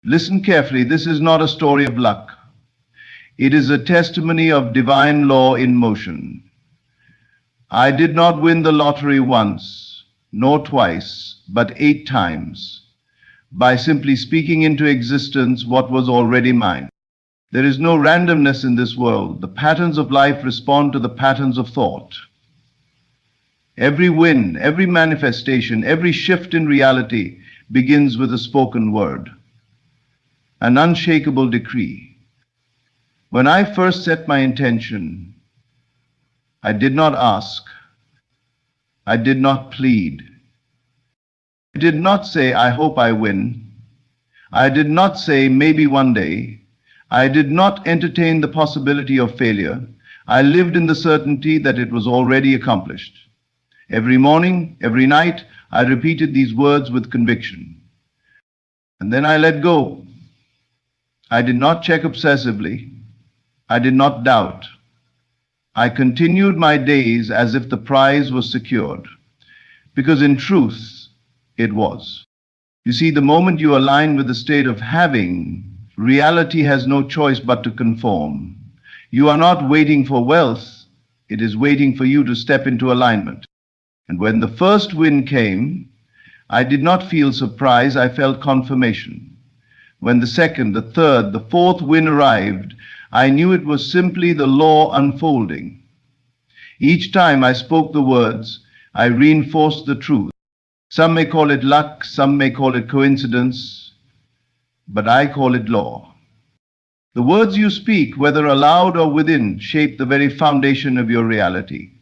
Listen carefully, this is not a story of luck. It is a testimony of divine law in motion. I did not win the lottery once, nor twice, but 8 times, by simply speaking into existence what was already mine. There is no randomness in this world. The patterns of life respond to the patterns of thought. Every win, every manifestation, every shift in reality begins with a spoken word, an unshakable decree. When I first set my intention, I did not ask, I did not plead. I did not say, I hope I win. I did not say, maybe one day. I did not entertain the possibility of failure. I lived in the certainty that it was already accomplished. Every morning, every night, I repeated these words with conviction. And then I let go. I did not check obsessively. I did not doubt. I continued my days as if the prize was secured, because in truth, it was. You see, the moment you align with the state of having, reality has no choice but to conform. You are not waiting for wealth, it is waiting for you to step into alignment. And when the first win came, I did not feel surprise, I felt confirmation. When the second, the third, the fourth win arrived, I knew it was simply the law unfolding. Each time I spoke the words, I reinforced the truth. Some may call it luck, some may call it coincidence, but I call it law. The words you speak, whether aloud or within, shape the very foundation of your reality.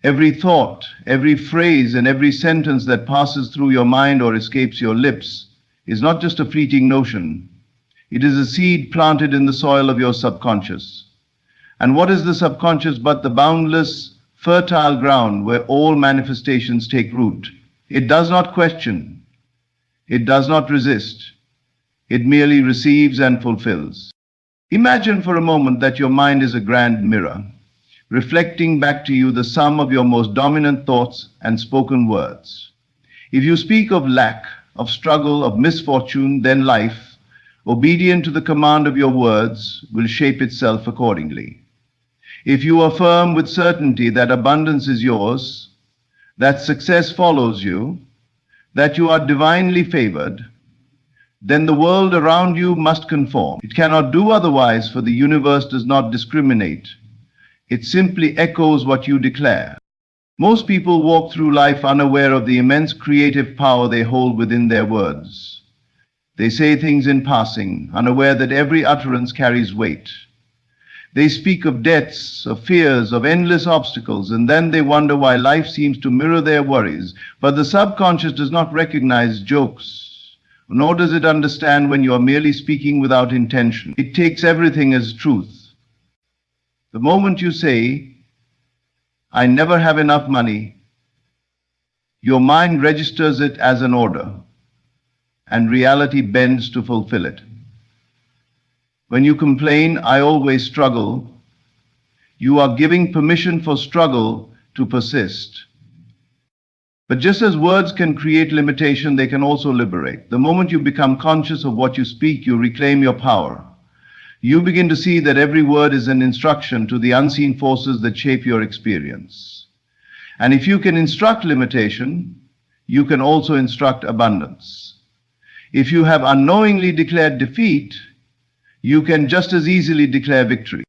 Every thought, every phrase, and every sentence that passes through your mind or escapes your lips is not just a fleeting notion. It is a seed planted in the soil of your subconscious. And what is the subconscious but the boundless, fertile ground where all manifestations take root? It does not question. It does not resist. It merely receives and fulfills. Imagine for a moment that your mind is a grand mirror, reflecting back to you the sum of your most dominant thoughts and spoken words. If you speak of lack, of struggle, of misfortune, then life, obedient to the command of your words, will shape itself accordingly. If you affirm with certainty that abundance is yours, that success follows you, that you are divinely favored, then the world around you must conform. It cannot do otherwise, for the universe does not discriminate. It simply echoes what you declare. Most people walk through life unaware of the immense creative power they hold within their words. They say things in passing, unaware that every utterance carries weight. They speak of debts, of fears, of endless obstacles, and then they wonder why life seems to mirror their worries. But the subconscious does not recognize jokes, nor does it understand when you are merely speaking without intention. It takes everything as truth. The moment you say, I never have enough money, your mind registers it as an order, and reality bends to fulfill it. When you complain, I always struggle, you are giving permission for struggle to persist. But just as words can create limitation, they can also liberate. The moment you become conscious of what you speak, you reclaim your power. You begin to see that every word is an instruction to the unseen forces that shape your experience. And if you can instruct limitation, you can also instruct abundance. If you have unknowingly declared defeat, you can just as easily declare victory.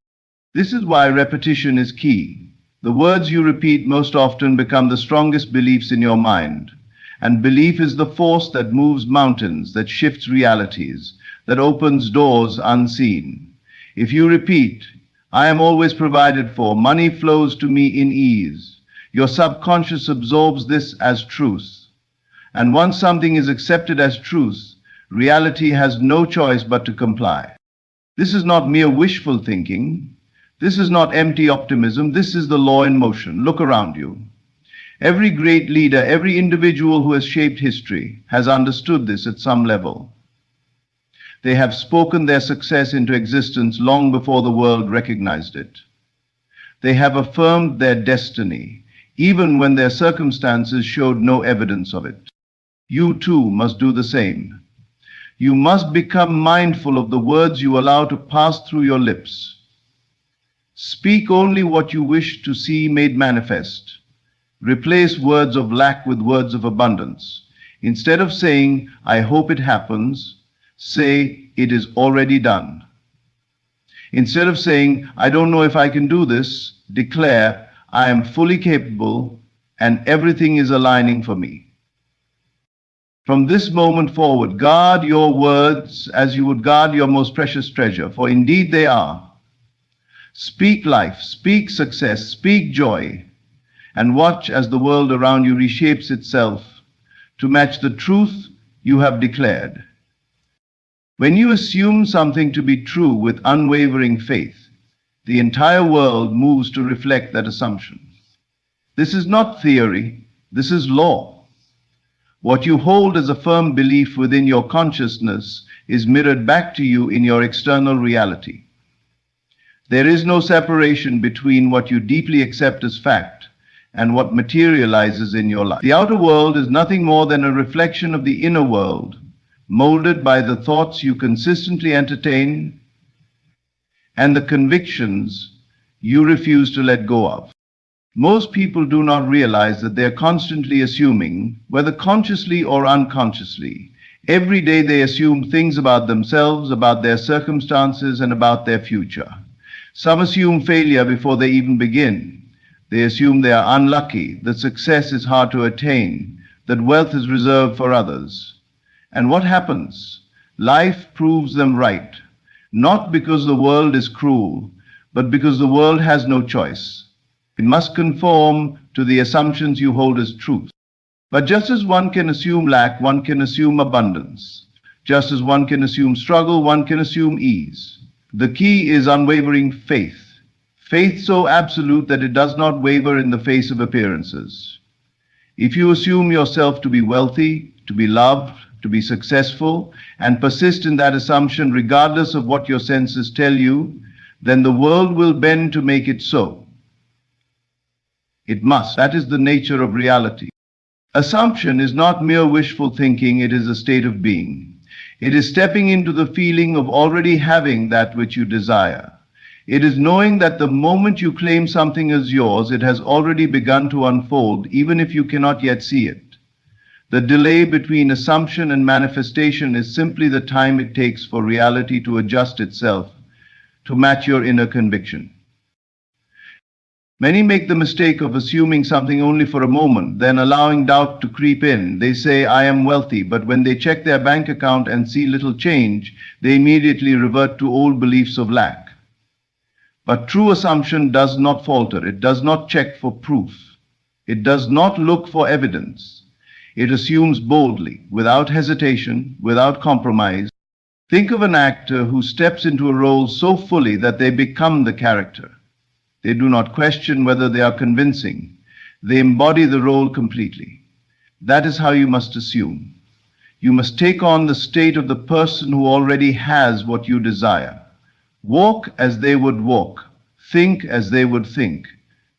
This is why repetition is key. The words you repeat most often become the strongest beliefs in your mind. And belief is the force that moves mountains, that shifts realities, that opens doors unseen. If you repeat, I am always provided for, money flows to me in ease, your subconscious absorbs this as truth. And once something is accepted as truth, reality has no choice but to comply. This is not mere wishful thinking. This is not empty optimism. This is the law in motion. Look around you. Every great leader, every individual who has shaped history has understood this at some level. They have spoken their success into existence long before the world recognized it. They have affirmed their destiny, even when their circumstances showed no evidence of it. You too must do the same. You must become mindful of the words you allow to pass through your lips. Speak only what you wish to see made manifest. Replace words of lack with words of abundance. Instead of saying, I hope it happens, say, it is already done. Instead of saying, I don't know if I can do this, declare, I am fully capable and everything is aligning for me. From this moment forward, guard your words as you would guard your most precious treasure, for indeed they are. Speak life, speak success, speak joy, and watch as the world around you reshapes itself to match the truth you have declared. When you assume something to be true with unwavering faith, the entire world moves to reflect that assumption. This is not theory, this is law. What you hold as a firm belief within your consciousness is mirrored back to you in your external reality. There is no separation between what you deeply accept as fact and what materializes in your life. The outer world is nothing more than a reflection of the inner world, molded by the thoughts you consistently entertain and the convictions you refuse to let go of. Most people do not realize that they are constantly assuming, whether consciously or unconsciously. Every day they assume things about themselves, about their circumstances, and about their future. Some assume failure before they even begin. They assume they are unlucky, that success is hard to attain, that wealth is reserved for others. And what happens? Life proves them right, not because the world is cruel, but because the world has no choice. It must conform to the assumptions you hold as truth. But just as one can assume lack, one can assume abundance. Just as one can assume struggle, one can assume ease. The key is unwavering faith. Faith so absolute that it does not waver in the face of appearances. If you assume yourself to be wealthy, to be loved, to be successful, and persist in that assumption regardless of what your senses tell you, then the world will bend to make it so. It must. That is the nature of reality. Assumption is not mere wishful thinking, it is a state of being. It is stepping into the feeling of already having that which you desire. It is knowing that the moment you claim something as yours, it has already begun to unfold, even if you cannot yet see it. The delay between assumption and manifestation is simply the time it takes for reality to adjust itself to match your inner conviction. Many make the mistake of assuming something only for a moment, then allowing doubt to creep in. They say, I am wealthy, but when they check their bank account and see little change, they immediately revert to old beliefs of lack. But true assumption does not falter. It does not check for proof. It does not look for evidence. It assumes boldly, without hesitation, without compromise. Think of an actor who steps into a role so fully that they become the character. They do not question whether they are convincing. They embody the role completely. That is how you must assume. You must take on the state of the person who already has what you desire. Walk as they would walk. Think as they would think.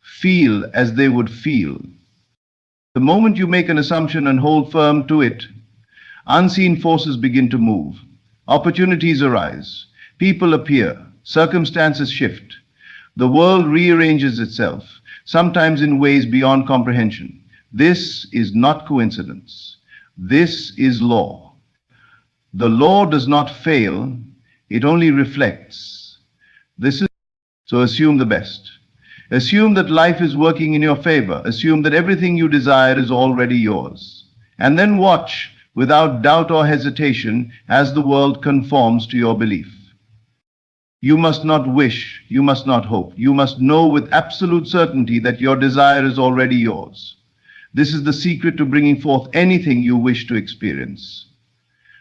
Feel as they would feel. The moment you make an assumption and hold firm to it, unseen forces begin to move. Opportunities arise. People appear. Circumstances shift. The world rearranges itself, sometimes in ways beyond comprehension. This is not coincidence. This is law. The law does not fail, it only reflects. So assume the best. Assume that life is working in your favor. Assume that everything you desire is already yours. And then watch, without doubt or hesitation, as the world conforms to your belief. You must not wish, you must not hope. You must know with absolute certainty that your desire is already yours. This is the secret to bringing forth anything you wish to experience.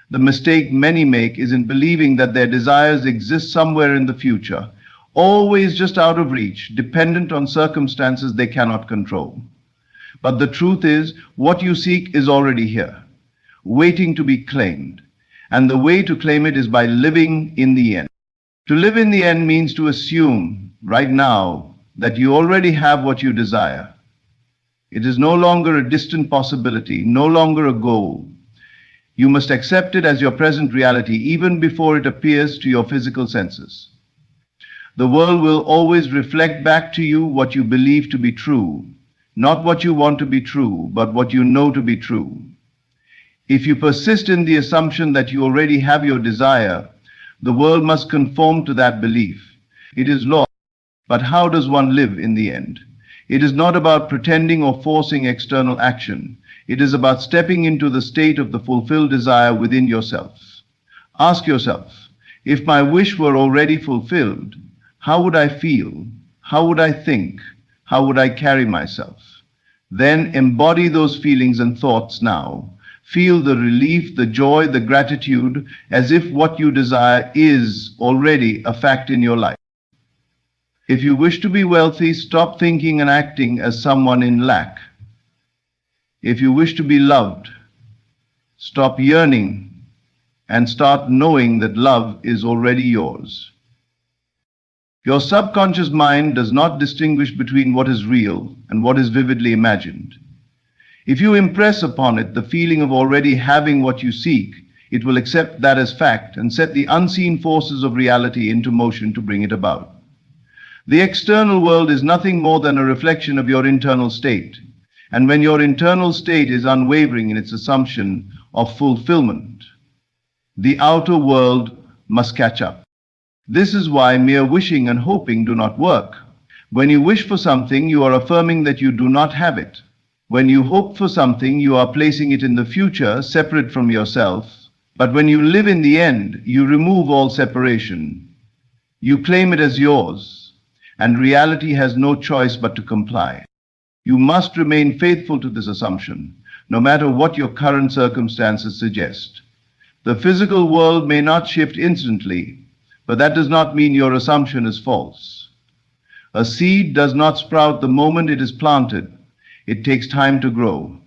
The mistake many make is in believing that their desires exist somewhere in the future, always just out of reach, dependent on circumstances they cannot control. But the truth is, what you seek is already here, waiting to be claimed. And the way to claim it is by living in the end. To live in the end means to assume right now that you already have what you desire. It is no longer a distant possibility, no longer a goal. You must accept it as your present reality even before it appears to your physical senses. The world will always reflect back to you what you believe to be true, not what you want to be true, but what you know to be true. If you persist in the assumption that you already have your desire, the world must conform to that belief. It is law. But how does one live in the end? It is not about pretending or forcing external action. It is about stepping into the state of the fulfilled desire within yourself. Ask yourself, if my wish were already fulfilled, how would I feel? How would I think? How would I carry myself? Then embody those feelings and thoughts now. Feel the relief, the joy, the gratitude, as if what you desire is already a fact in your life. If you wish to be wealthy, stop thinking and acting as someone in lack. If you wish to be loved, stop yearning and start knowing that love is already yours. Your subconscious mind does not distinguish between what is real and what is vividly imagined. If you impress upon it the feeling of already having what you seek, it will accept that as fact and set the unseen forces of reality into motion to bring it about. The external world is nothing more than a reflection of your internal state. And when your internal state is unwavering in its assumption of fulfillment, the outer world must catch up. This is why mere wishing and hoping do not work. When you wish for something, you are affirming that you do not have it. When you hope for something, you are placing it in the future, separate from yourself. But when you live in the end, you remove all separation. You claim it as yours, and reality has no choice but to comply. You must remain faithful to this assumption, no matter what your current circumstances suggest. The physical world may not shift instantly, but that does not mean your assumption is false. A seed does not sprout the moment it is planted. It takes time to grow.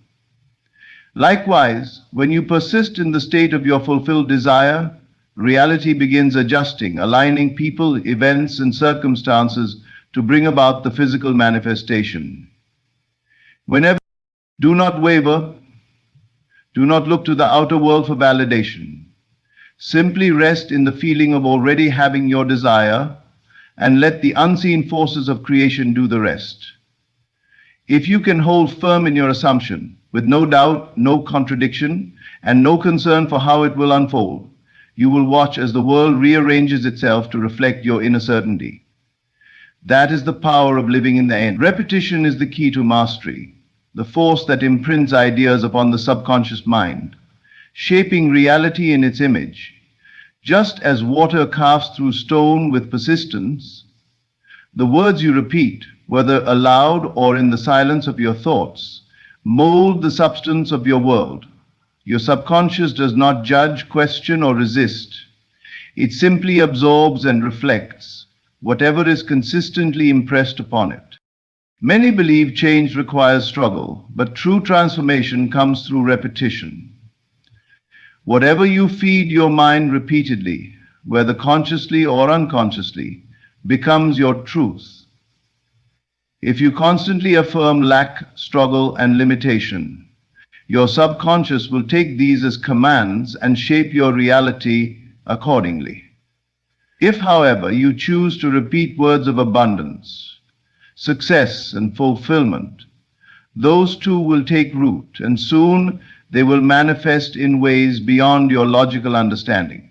Likewise, when you persist in the state of your fulfilled desire, reality begins adjusting, aligning people, events, and circumstances to bring about the physical manifestation. Whenever, do not waver, do not look to the outer world for validation. Simply rest in the feeling of already having your desire and let the unseen forces of creation do the rest. If you can hold firm in your assumption, with no doubt, no contradiction, and no concern for how it will unfold, you will watch as the world rearranges itself to reflect your inner certainty. That is the power of living in the end. Repetition is the key to mastery, the force that imprints ideas upon the subconscious mind, shaping reality in its image. Just as water carves through stone with persistence, the words you repeat, whether aloud or in the silence of your thoughts, mold the substance of your world. Your subconscious does not judge, question, or resist. It simply absorbs and reflects whatever is consistently impressed upon it. Many believe change requires struggle, but true transformation comes through repetition. Whatever you feed your mind repeatedly, whether consciously or unconsciously, becomes your truth. If you constantly affirm lack, struggle, and limitation, your subconscious will take these as commands and shape your reality accordingly. If, however, you choose to repeat words of abundance, success, and fulfillment, those too will take root, and soon they will manifest in ways beyond your logical understanding.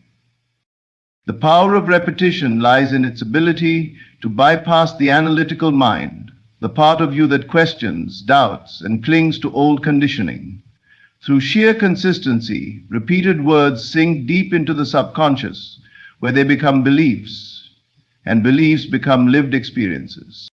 The power of repetition lies in its ability to bypass the analytical mind, the part of you that questions, doubts, and clings to old conditioning. Through sheer consistency, repeated words sink deep into the subconscious, where they become beliefs, and beliefs become lived experiences.